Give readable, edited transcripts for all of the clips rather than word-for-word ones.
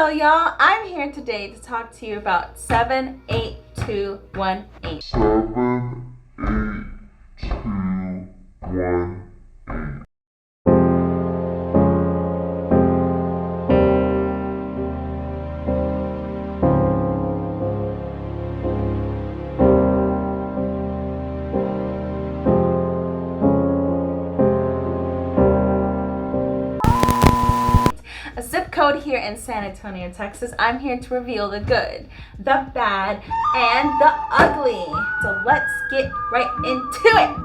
Hello y'all, I'm here today to talk to you about 78218. 78218. A zip code here in San Antonio, Texas. I'm here to reveal the good, the bad, and the ugly. So let's get right into it.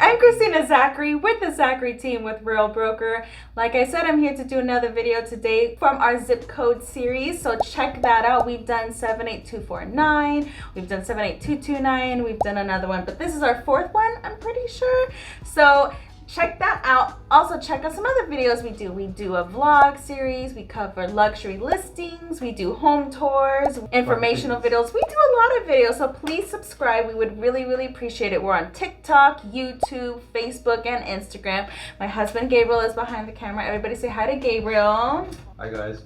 I'm Kristina Zachary with the Zachary team with Real Broker. Like I said, I'm here to do another video today from our zip code series. So check that out. We've done 78249, we've done 78229, we've done another one, but this is our fourth one, I'm pretty sure. So check that out. Also check out some other videos we do. We do a vlog series, we cover luxury listings, we do home tours, informational videos. We do a lot of videos, so please subscribe. We would really appreciate it. We're on TikTok, YouTube, Facebook, and Instagram. My husband Gabriel is behind the camera. Everybody say hi to Gabriel. Hi guys.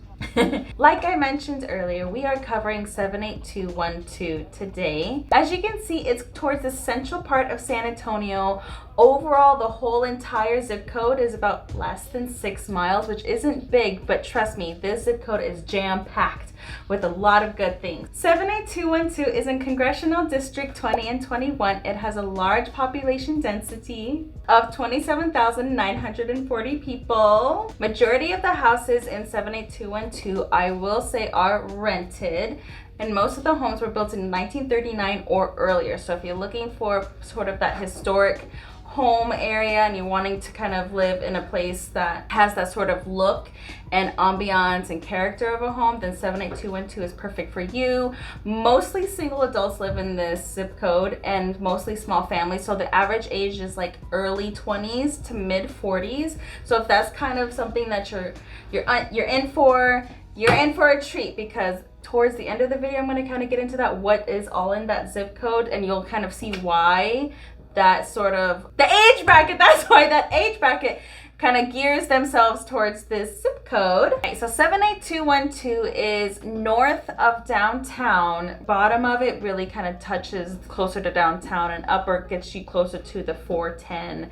Like I mentioned earlier, we are covering 78212 today. As you can see, it's towards the central part of San Antonio. Overall, the whole entire zip code is about less than 6 miles, which isn't big, but trust me, this zip code is jam-packed with a lot of good things. 78212 is in Congressional District 20 and 21. It has a large population density of 27,940 people. Majority of the houses in 78212, I will say, are rented. And most of the homes were built in 1939 or earlier. So if you're looking for sort of that historic home area and you're wanting to kind of live in a place that has that sort of look and ambiance and character of a home, then 78212 is perfect for you. Mostly single adults live in this zip code and mostly small families. So the average age is like early 20s to mid 40s. So if that's kind of something that you're in for a treat, because towards the end of the video I'm going to kind of get into that, what is all in that zip code, and you'll kind of see why that sort of the age bracket, that's why that age bracket kind of gears themselves towards this zip code. Okay, so 78212 is north of downtown. Bottom of it really kind of touches closer to downtown, and upper gets you closer to the 410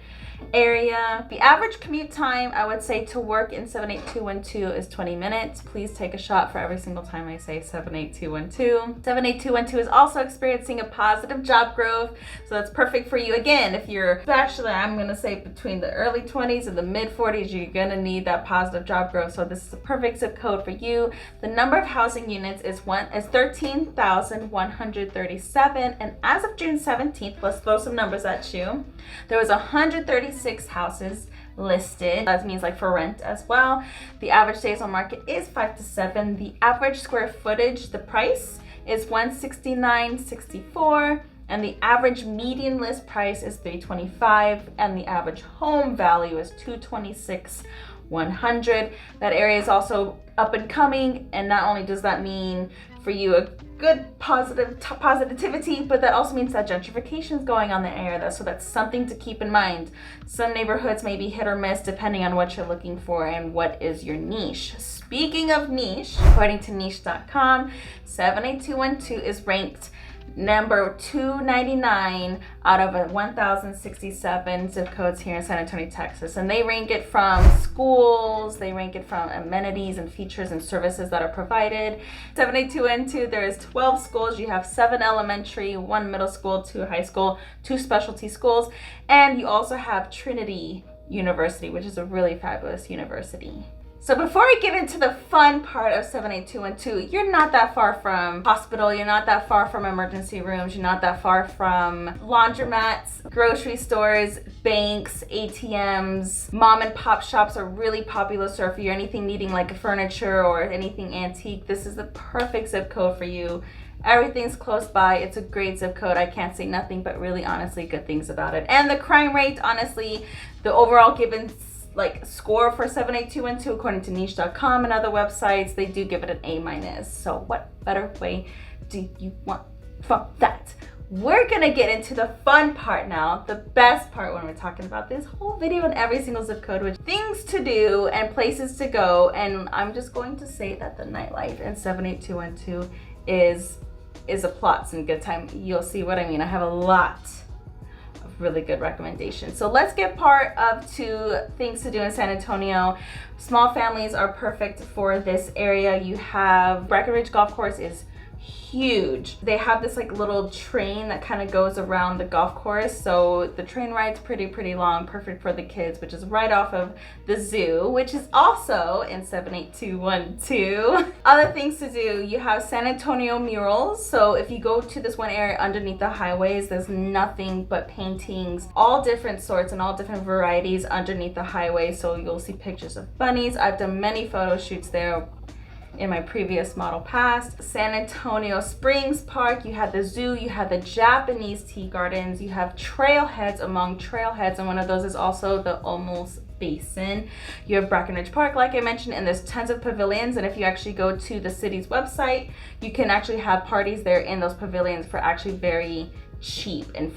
area. The average commute time, I would say, to work in 78212 is 20 minutes. Please take a shot for every single time I say 78212. 78212 is also experiencing a positive job growth, so that's perfect for you. Again, if you're, especially, I'm gonna say between the early 20s and the mid 40s, you're gonna need that positive job growth, so this is a perfect zip code for you. The number of housing units is 13,137, and as of June 17th, let's throw some numbers at you. There was 136 houses listed. That means like for rent as well. The average days on market is 5 to 7. The average square footage, the price is $169.64, and the average median list price is $325, and the average home value is $226,100. That area is also up and coming, and not only does that mean for you a good positivity, but that also means that gentrification is going on in the area. So that's something to keep in mind. Some neighborhoods may be hit or miss depending on what you're looking for and what is your niche. Speaking of niche, according to niche.com, 78212 is ranked number 299 out of 1,067 zip codes here in San Antonio, Texas. And they rank it from schools, they rank it from amenities and features and services that are provided. 78212, there is 12 schools. You have 7 elementary, 1 middle school, 2 high school, 2 specialty schools, and you also have Trinity University, which is a really fabulous university. So before we get into the fun part of 78212, you're not that far from hospital, you're not that far from emergency rooms, you're not that far from laundromats, grocery stores, banks, ATMs. Mom and pop shops are really popular, so if you're anything needing like furniture or anything antique, this is the perfect zip code for you. Everything's close by. It's a great zip code. I can't say nothing but really honestly good things about it. And the crime rate, honestly, the overall given like score for 78212 according to niche.com and other websites, they do give it an A-. So what better way do you want from that? We're gonna get into the fun part now, the best part when we're talking about this whole video and every single zip code, which things to do and places to go. And I'm just going to say that the nightlife in 78212 is a plots and good time. You'll see what I mean. I have a lot of really good recommendations. So let's get part of 2 things to do in San Antonio. Small families are perfect for this area. You have Breckenridge Golf Course is huge. They have this like little train that kind of goes around the golf course, so the train ride's pretty long, perfect for the kids, which is right off of the zoo, which is also in 78212. Other things to do, you have San Antonio murals. So if you go to this one area underneath the highways, there's nothing but paintings, all different sorts and all different varieties underneath the highway, so you'll see pictures of bunnies. I've done many photo shoots there in my previous model past. San Antonio Springs Park, you have the zoo, you have the Japanese tea gardens, you have trailheads among trailheads, and one of those is also the Olmos Basin. You have Breckenridge Park, like I mentioned, and there's tons of pavilions, and if you actually go to the city's website, you can actually have parties there in those pavilions for actually very cheap, and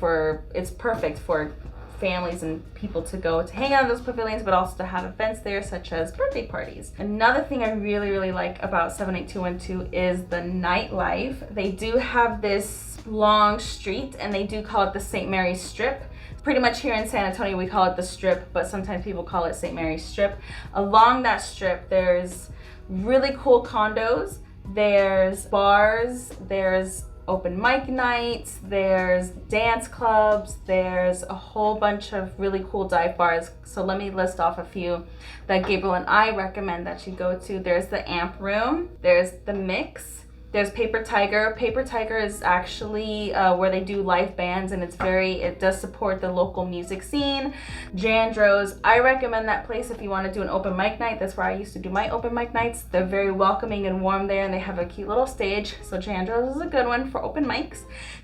it's perfect for families and people to go to hang out in those pavilions, but also to have events there such as birthday parties. Another thing I really like about 78212 is the nightlife. They do have this long street and they do call it the St. Mary's Strip. Pretty much here in San Antonio we call it the Strip, but sometimes people call it St. Mary's Strip. Along that strip there's really cool condos, there's bars, there's open mic nights, there's dance clubs, there's a whole bunch of really cool dive bars. So let me list off a few that Gabriel and I recommend that you go to. There's the Amp Room, there's the Mix, there's Paper Tiger. Paper Tiger is actually where they do live bands, and it does support the local music scene. Jandro's, I recommend that place if you want to do an open mic night. That's where I used to do my open mic nights. They're very welcoming and warm there, and they have a cute little stage. So Jandro's is a good one for open mics.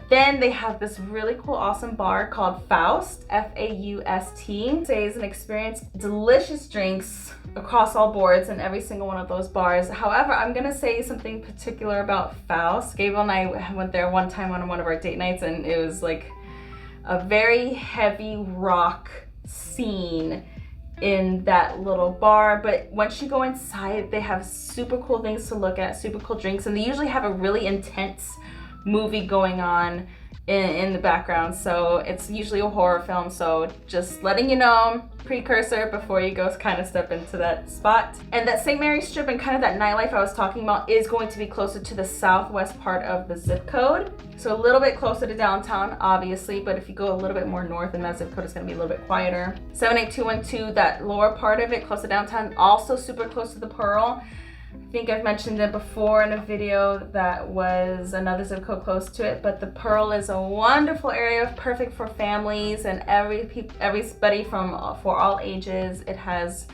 Then they have this really cool, awesome bar called Faust, F-A-U-S-T. It is an experience, delicious drinks across all boards in every single one of those bars. However, I'm gonna say something particular about Faust. Gabriel and I went there one time on one of our date nights, and it was like a very heavy rock scene in that little bar. But once you go inside, they have super cool things to look at, super cool drinks, and they usually have a really intense movie going on in the background, so it's usually a horror film. So just letting you know, precursor before you go kind of step into that spot. And that St. Mary's Strip and kind of that nightlife I was talking about is going to be closer to the southwest part of the zip code, so a little bit closer to downtown obviously, but if you go a little bit more north in that zip code, it's going to be a little bit quieter. 78212, that lower part of it close to downtown, also super close to the Pearl. I think I've mentioned it before in a video that was another zip code close to it, but the Pearl is a wonderful area, perfect for families and everybody for all ages. It has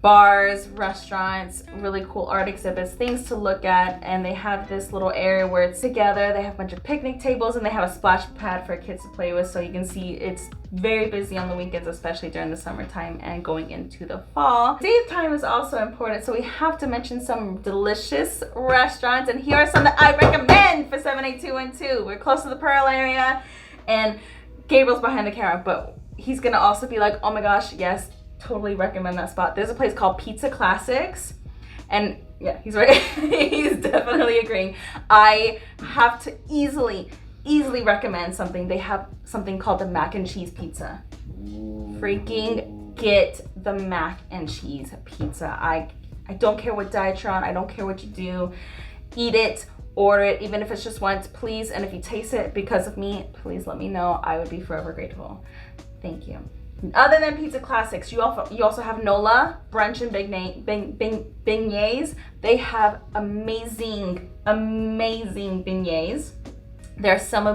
bars, restaurants, really cool art exhibits, things to look at, and they have this little area where it's together. They have a bunch of picnic tables and they have a splash pad for kids to play with, so you can see it's very busy on the weekends, especially during the summertime and going into the fall. Save time is also important, so we have to mention some delicious restaurants, and here are some that I recommend for 78212. We're close to the Pearl area, and Gabriel's behind the camera, but he's gonna also be like, oh my gosh, yes, totally recommend that spot. There's a place called Pizza Classics, and yeah, he's right. He's definitely agreeing. I have to easily recommend something. They have something called the mac and cheese pizza. Freaking get the mac and cheese pizza. I don't care what diet you're on, I don't care what you do, eat it, order it, even if it's just once, please. And if you taste it because of me, please let me know. I would be forever grateful. Thank you. Other than pizza classics, you also have Nola brunch and beignets. They have amazing beignets. They're Summer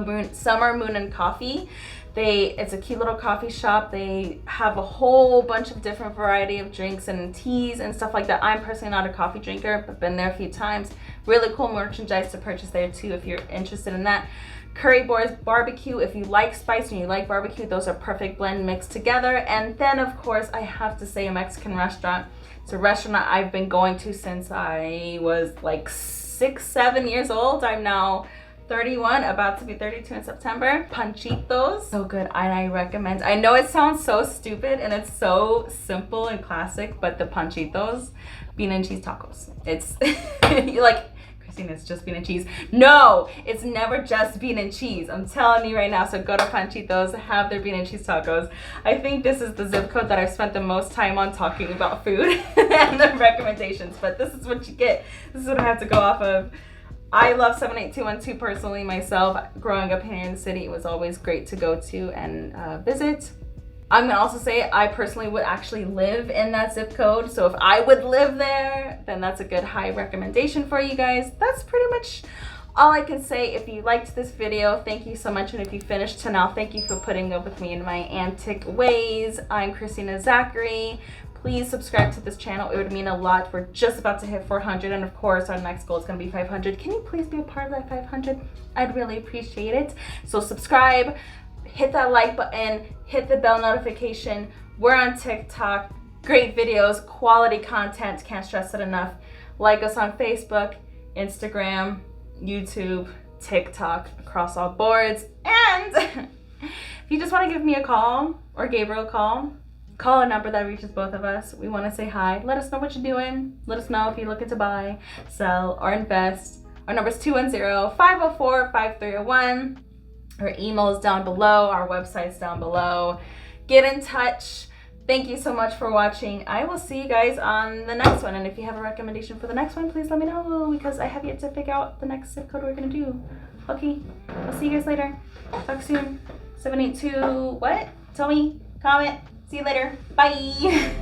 Moon and Coffee. It's a cute little coffee shop. They have a whole bunch of different variety of drinks and teas and stuff like that. I'm personally not a coffee drinker, but been there a few times. Really cool merchandise to purchase there too if you're interested in that. Curry Boys Barbecue, if you like spice and you like barbecue, those are perfect blend mixed together. And then of course I have to say a Mexican restaurant. It's a restaurant I've been going to since I was like 6-7 years old. I'm now 31, about to be 32 in September. Panchitos, so good. I recommend. I know it sounds so stupid and it's so simple and classic, but the Panchitos bean and cheese tacos. It's you're like, Christina, it's just bean and cheese. No, it's never just bean and cheese. I'm telling you right now. So go to Panchitos, have their bean and cheese tacos. I think this is the zip code that I've spent the most time on talking about food and the recommendations, but this is what you get. This is what I have to go off of. I love 78212 personally myself. Growing up here in the city, it was always great to go to and visit. I'm gonna also say I personally would actually live in that zip code. So if I would live there, then that's a good high recommendation for you guys. That's pretty much all I can say. If you liked this video, thank you so much. And if you finished to now, thank you for putting up with me in my antic ways. I'm Kristina Zachary. Please subscribe to this channel. It would mean a lot. We're just about to hit 400, and of course our next goal is going to be 500. Can you please be a part of that 500? I'd really appreciate it. So subscribe, hit that like button, hit the bell notification. We're on TikTok. Great videos, quality content. Can't stress it enough. Like us on Facebook, Instagram, YouTube, TikTok, across all boards. And if you just want to give me a call or Gabriel a call a number that reaches both of us. We want to say hi. Let us know what you're doing. Let us know if you're looking to buy, sell, or invest. Our number is 210-504-5301. Our email is down below. Our website's down below. Get in touch. Thank you so much for watching. I will see you guys on the next one. And if you have a recommendation for the next one, please let me know, because I have yet to figure out the next zip code we're going to do. Okay, I'll see you guys later. Talk soon. 782, what? Tell me, comment. See you later. Bye.